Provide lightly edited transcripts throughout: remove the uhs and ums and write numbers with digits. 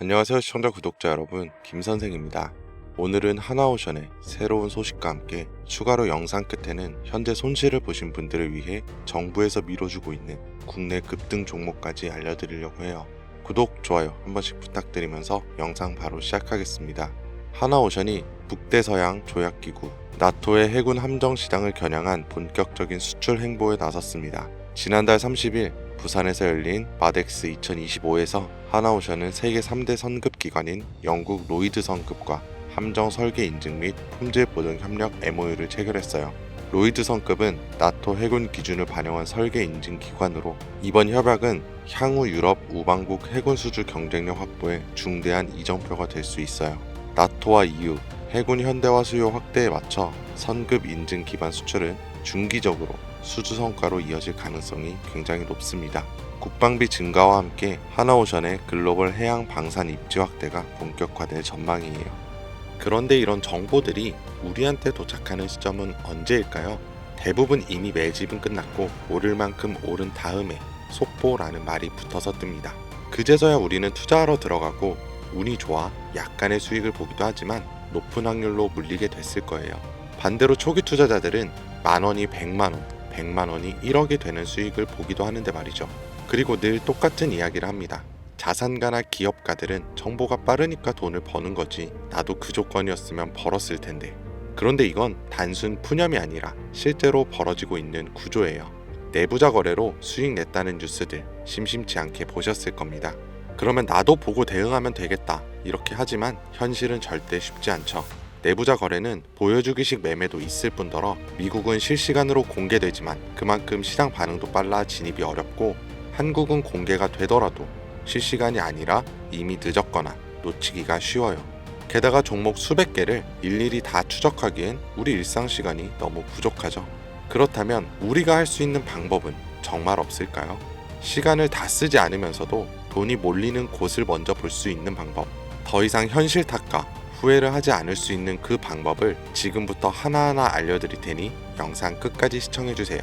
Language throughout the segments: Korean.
안녕하세요 시청자 구독자 여러분, 김선생입니다. 오늘은 하나오션의 새로운 소식과 함께 추가로 영상 끝에는 현재 손실을 보신 분들을 위해 정부에서 밀어주고 있는 국내 급등 종목까지 알려드리려고 해요. 구독, 좋아요 한 번씩 부탁드리면서 영상 바로 시작하겠습니다. 하나오션이 북대서양 조약기구 나토의 해군 함정 시장을 겨냥한 본격적인 수출 행보에 나섰습니다. 지난달 30일 부산에서 열린 마덱스 2025에서 하나오션은 세계 3대 선급 기관인 영국 로이드 성급과 함정 설계 인증 및 품질 보증 협력 MOU를 체결했어요. 로이드 성급은 나토 해군 기준을 반영한 설계 인증 기관으로 이번 협약은 향후 유럽 우방국 해군 수주 경쟁력 확보에 중대한 이정표가 될 수 있어요. 나토와 EU 해군 현대화 수요 확대에 맞춰 선급 인증 기반 수출은 중기적으로 수주 성과로 이어질 가능성이 굉장히 높습니다. 국방비 증가와 함께 하나오션의 글로벌 해양 방산 입지 확대가 본격화될 전망이에요. 그런데 이런 정보들이 우리한테 도착하는 시점은 언제일까요? 대부분 이미 매집은 끝났고 오를 만큼 오른 다음에 속보라는 말이 붙어서 뜹니다. 그제서야 우리는 투자하러 들어가고 운이 좋아 약간의 수익을 보기도 하지만 높은 확률로 물리게 됐을 거예요. 반대로 초기 투자자들은 만원이 100만원, 100만원이 1억이 되는 수익을 보기도 하는데 말이죠. 그리고 늘 똑같은 이야기를 합니다. 자산가나 기업가들은 정보가 빠르니까 돈을 버는 거지, 나도 그 조건이었으면 벌었을 텐데. 그런데 이건 단순 푸념이 아니라 실제로 벌어지고 있는 구조예요. 내부자 거래로 수익 냈다는 뉴스들 심심치 않게 보셨을 겁니다. 그러면 나도 보고 대응하면 되겠다 이렇게 하지만 현실은 절대 쉽지 않죠. 내부자 거래는 보여주기식 매매도 있을 뿐더러 미국은 실시간으로 공개되지만 그만큼 시장 반응도 빨라 진입이 어렵고, 한국은 공개가 되더라도 실시간이 아니라 이미 늦었거나 놓치기가 쉬워요. 게다가 종목 수백 개를 일일이 다 추적하기엔 우리 일상 시간이 너무 부족하죠. 그렇다면 우리가 할 수 있는 방법은 정말 없을까요? 시간을 다 쓰지 않으면서도 돈이 몰리는 곳을 먼저 볼 수 있는 방법, 더 이상 현실 탓과 후회를 하지 않을 수 있는 그 방법을 지금부터 하나하나 알려드릴 테니 영상 끝까지 시청해주세요.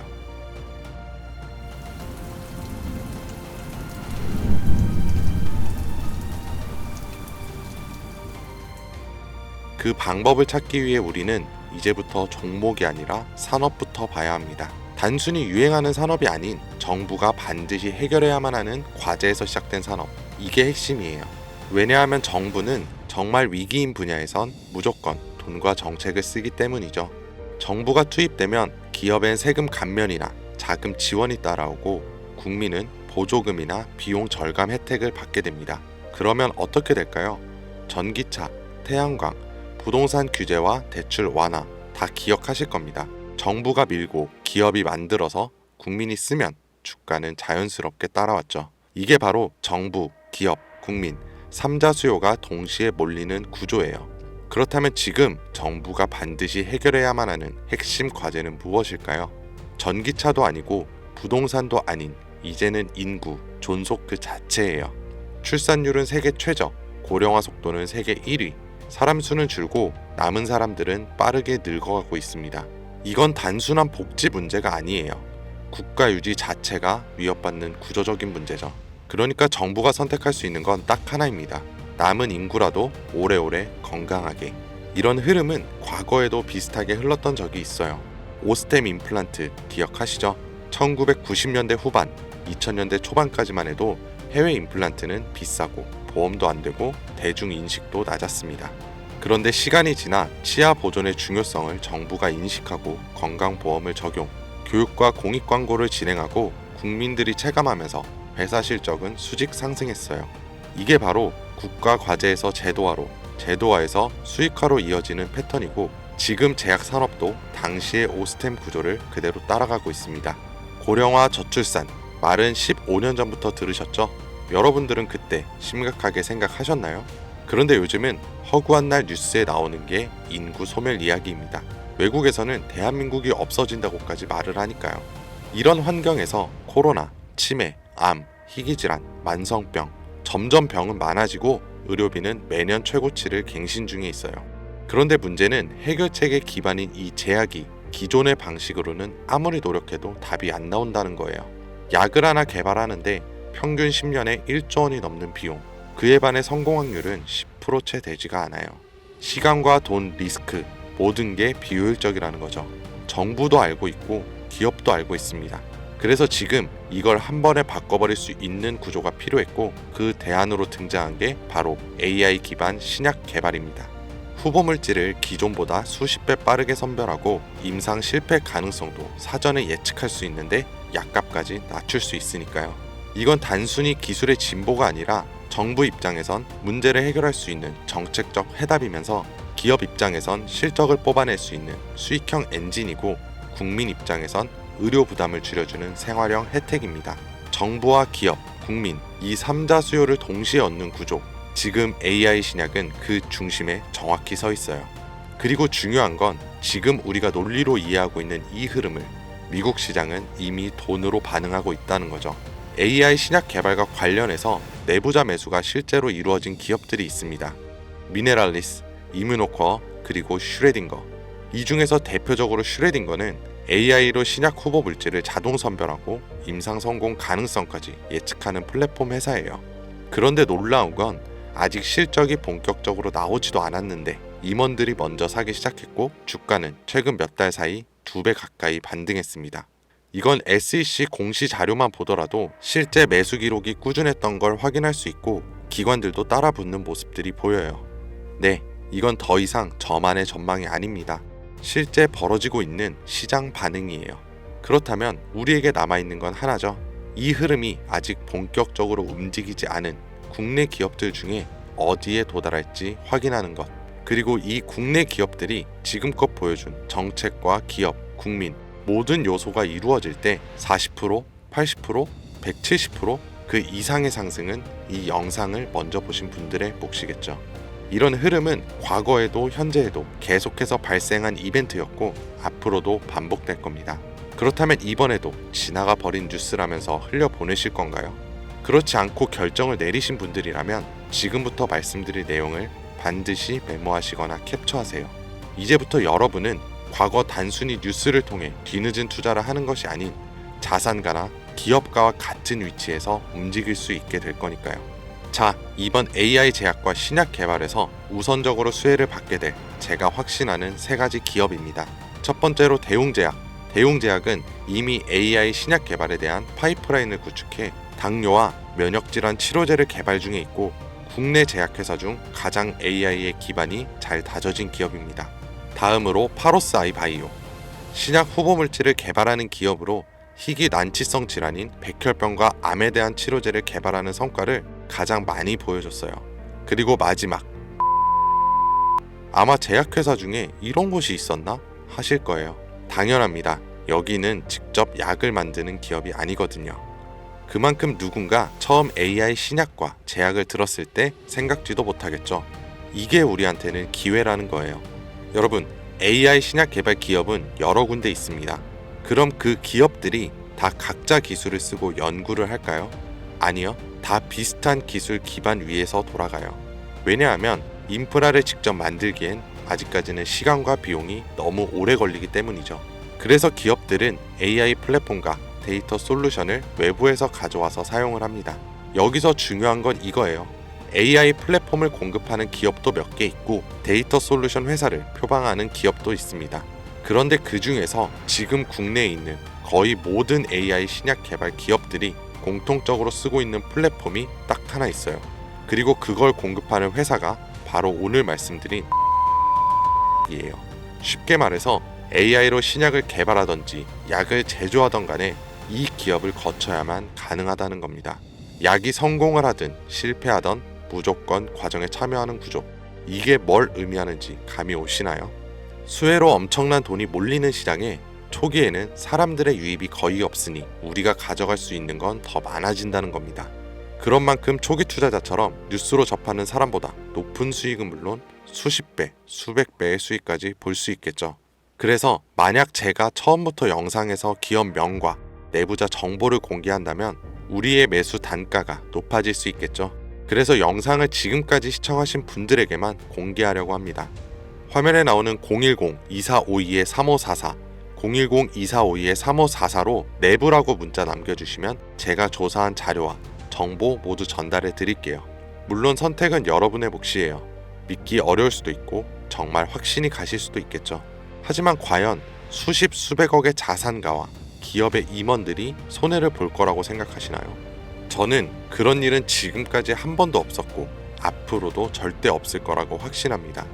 그 방법을 찾기 위해 우리는 이제부터 종목이 아니라 산업부터 봐야 합니다. 단순히 유행하는 산업이 아닌 정부가 반드시 해결해야만 하는 과제에서 시작된 산업, 이게 핵심이에요. 왜냐하면 정부는 정말 위기인 분야에선 무조건 돈과 정책을 쓰기 때문이죠. 정부가 투입되면 기업엔 세금 감면이나 자금 지원이 따라오고 국민은 보조금이나 비용 절감 혜택을 받게 됩니다. 그러면 어떻게 될까요? 전기차, 태양광, 부동산 규제와 대출 완화 다 기억하실 겁니다. 정부가 밀고 기업이 만들어서 국민이 쓰면 주가는 자연스럽게 따라왔죠. 이게 바로 정부, 기업, 국민 3자 수요가 동시에 몰리는 구조예요. 그렇다면 지금 정부가 반드시 해결해야만 하는 핵심 과제는 무엇일까요? 전기차도 아니고 부동산도 아닌 이제는 인구, 존속 그 자체예요. 출산율은 세계 최저, 고령화 속도는 세계 1위, 사람 수는 줄고 남은 사람들은 빠르게 늙어가고 있습니다. 이건 단순한 복지 문제가 아니에요. 국가 유지 자체가 위협받는 구조적인 문제죠. 그러니까 정부가 선택할 수 있는 건 딱 하나입니다. 남은 인구라도 오래오래 건강하게. 이런 흐름은 과거에도 비슷하게 흘렀던 적이 있어요. 오스템 임플란트 기억하시죠? 1990년대 후반, 2000년대 초반까지만 해도 해외 임플란트는 비싸고 보험도 안 되고 대중 인식도 낮았습니다. 그런데 시간이 지나 치아 보존의 중요성을 정부가 인식하고 건강보험을 적용, 교육과 공익 광고를 진행하고 국민들이 체감하면서 회사 실적은 수직 상승했어요. 이게 바로 국가 과제에서 제도화로, 제도화에서 수익화로 이어지는 패턴이고, 지금 제약 산업도 당시의 오스템 구조를 그대로 따라가고 있습니다. 고령화 저출산, 말은 15년 전부터 들으셨죠? 여러분들은 그때 심각하게 생각하셨나요? 그런데 요즘은 허구한 날 뉴스에 나오는 게 인구 소멸 이야기입니다. 외국에서는 대한민국이 없어진다고까지 말을 하니까요. 이런 환경에서 코로나, 치매, 암, 희귀질환, 만성병, 점점 병은 많아지고 의료비는 매년 최고치를 갱신 중에 있어요. 그런데 문제는 해결책의 기반인 이 제약이 기존의 방식으로는 아무리 노력해도 답이 안 나온다는 거예요. 약을 하나 개발하는데 평균 10년에 1조 원이 넘는 비용, 그에 반해 성공 확률은 10%채 되지가 않아요. 시간과 돈, 리스크 모든 게 비효율적이라는 거죠. 정부도 알고 있고 기업도 알고 있습니다. 그래서 지금 이걸 한 번에 바꿔버릴 수 있는 구조가 필요했고 그 대안으로 등장한 게 바로 AI 기반 신약 개발입니다. 후보 물질을 기존보다 수십 배 빠르게 선별하고 임상 실패 가능성도 사전에 예측할 수 있는데 약값까지 낮출 수 있으니까요. 이건 단순히 기술의 진보가 아니라 정부 입장에선 문제를 해결할 수 있는 정책적 해답이면서 기업 입장에선 실적을 뽑아낼 수 있는 수익형 엔진이고 국민 입장에선 의료 부담을 줄여주는 생활형 혜택입니다. 정부와 기업, 국민 이 3자 수요를 동시에 얻는 구조. 지금 AI 신약은 그 중심에 정확히 서 있어요. 그리고 중요한 건 지금 우리가 논리로 이해하고 있는 이 흐름을 미국 시장은 이미 돈으로 반응하고 있다는 거죠. AI 신약 개발과 관련해서 내부자 매수가 실제로 이루어진 기업들이 있습니다. 미네랄리스, 이뮤노코어, 그리고 슈레딩거. 이 중에서 대표적으로 슈레딩거는 AI로 신약 후보 물질을 자동 선별하고 임상 성공 가능성까지 예측하는 플랫폼 회사예요. 그런데 놀라운 건 아직 실적이 본격적으로 나오지도 않았는데 임원들이 먼저 사기 시작했고 주가는 최근 몇 달 사이 2배 가까이 반등했습니다. 이건 SEC 공시 자료만 보더라도 실제 매수 기록이 꾸준했던 걸 확인할 수 있고 기관들도 따라 붙는 모습들이 보여요. 네, 이건 더 이상 저만의 전망이 아닙니다. 실제 벌어지고 있는 시장 반응이에요. 그렇다면 우리에게 남아있는 건 하나죠. 이 흐름이 아직 본격적으로 움직이지 않은 국내 기업들 중에 어디에 도달할지 확인하는 것. 그리고 이 국내 기업들이 지금껏 보여준 정책과 기업, 국민 모든 요소가 이루어질 때 40%, 80%, 170% 그 이상의 상승은 이 영상을 먼저 보신 분들의 몫이겠죠. 이런 흐름은 과거에도 현재에도 계속해서 발생한 이벤트였고 앞으로도 반복될 겁니다. 그렇다면 이번에도 지나가 버린 뉴스라면서 흘려보내실 건가요? 그렇지 않고 결정을 내리신 분들이라면 지금부터 말씀드릴 내용을 반드시 메모하시거나 캡처하세요. 이제부터 여러분은 과거 단순히 뉴스를 통해 뒤늦은 투자를 하는 것이 아닌 자산가나 기업가와 같은 위치에서 움직일 수 있게 될 거니까요. 자, 이번 AI 제약과 신약 개발에서 우선적으로 수혜를 받게 될 제가 확신하는 3가지 기업입니다. 첫 번째로 대웅제약. 대웅제약은 이미 AI 신약 개발에 대한 파이프라인을 구축해 당뇨와 면역질환 치료제를 개발 중에 있고 국내 제약회사 중 가장 AI의 기반이 잘 다져진 기업입니다. 다음으로 파로스 아이 바이오. 신약 후보 물질을 개발하는 기업으로 희귀 난치성 질환인 백혈병과 암에 대한 치료제를 개발하는 성과를 가장 많이 보여줬어요. 그리고 마지막, 아마 제약회사 중에 이런 곳이 있었나 하실 거예요. 당연합니다. 여기는 직접 약을 만드는 기업이 아니거든요. 그만큼 누군가 처음 AI 신약과 제약을 들었을 때 생각지도 못하겠죠. 이게 우리한테는 기회라는 거예요. 여러분, AI 신약 개발 기업은 여러 군데 있습니다. 그럼 그 기업들이 다 각자 기술을 쓰고 연구를 할까요? 아니요. 다 비슷한 기술 기반 위에서 돌아가요. 왜냐하면 인프라를 직접 만들기엔 아직까지는 시간과 비용이 너무 오래 걸리기 때문이죠. 그래서 기업들은 AI 플랫폼과 데이터 솔루션을 외부에서 가져와서 사용을 합니다. 여기서 중요한 건 이거예요. AI 플랫폼을 공급하는 기업도 몇 개 있고 데이터 솔루션 회사를 표방하는 기업도 있습니다. 그런데 그 중에서 지금 국내에 있는 거의 모든 AI 신약 개발 기업들이 공통적으로 쓰고 있는 플랫폼이 딱 하나 있어요. 그리고 그걸 공급하는 회사가 바로 오늘 말씀드린 이에요. 쉽게 말해서 AI로 신약을 개발하던지 약을 제조하던 간에 이 기업을 거쳐야만 가능하다는 겁니다. 약이 성공을 하든 실패하던 무조건 과정에 참여하는 구조. 이게 뭘 의미하는지 감이 오시나요? 수혜로 엄청난 돈이 몰리는 시장에 초기에는 사람들의 유입이 거의 없으니 우리가 가져갈 수 있는 건 더 많아진다는 겁니다. 그런 만큼 초기 투자자처럼 뉴스로 접하는 사람보다 높은 수익은 물론 수십 배, 수백 배의 수익까지 볼 수 있겠죠. 그래서 만약 제가 처음부터 영상에서 기업 명과 내부자 정보를 공개한다면 우리의 매수 단가가 높아질 수 있겠죠. 그래서 영상을 지금까지 시청하신 분들에게만 공개하려고 합니다. 화면에 나오는 010-2452-3544 010-2452-3544로 내부라고 문자 남겨주시면 제가 조사한 자료와 정보 모두 전달해 드릴게요. 물론 선택은 여러분의 몫이에요. 믿기 어려울 수도 있고 정말 확신이 가실 수도 있겠죠. 하지만 과연 수십 수백억의 자산가와 기업의 임원들이 손해를 볼 거라고 생각하시나요? 저는 그런 일은 지금까지 한 번도 없었고 앞으로도 절대 없을 거라고 확신합니다.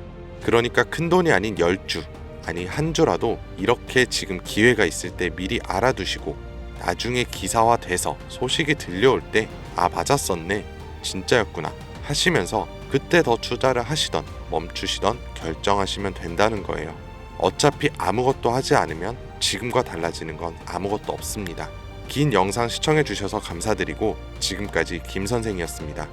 그러니까 큰돈이 아닌 10주, 아니 한 주라도 이렇게 지금 기회가 있을 때 미리 알아두시고 나중에 기사화돼서 소식이 들려올 때 아 맞았었네, 진짜였구나 하시면서 그때 더 투자를 하시던 멈추시던 결정하시면 된다는 거예요. 어차피 아무것도 하지 않으면 지금과 달라지는 건 아무것도 없습니다. 긴 영상 시청해주셔서 감사드리고 지금까지 김 선생이었습니다.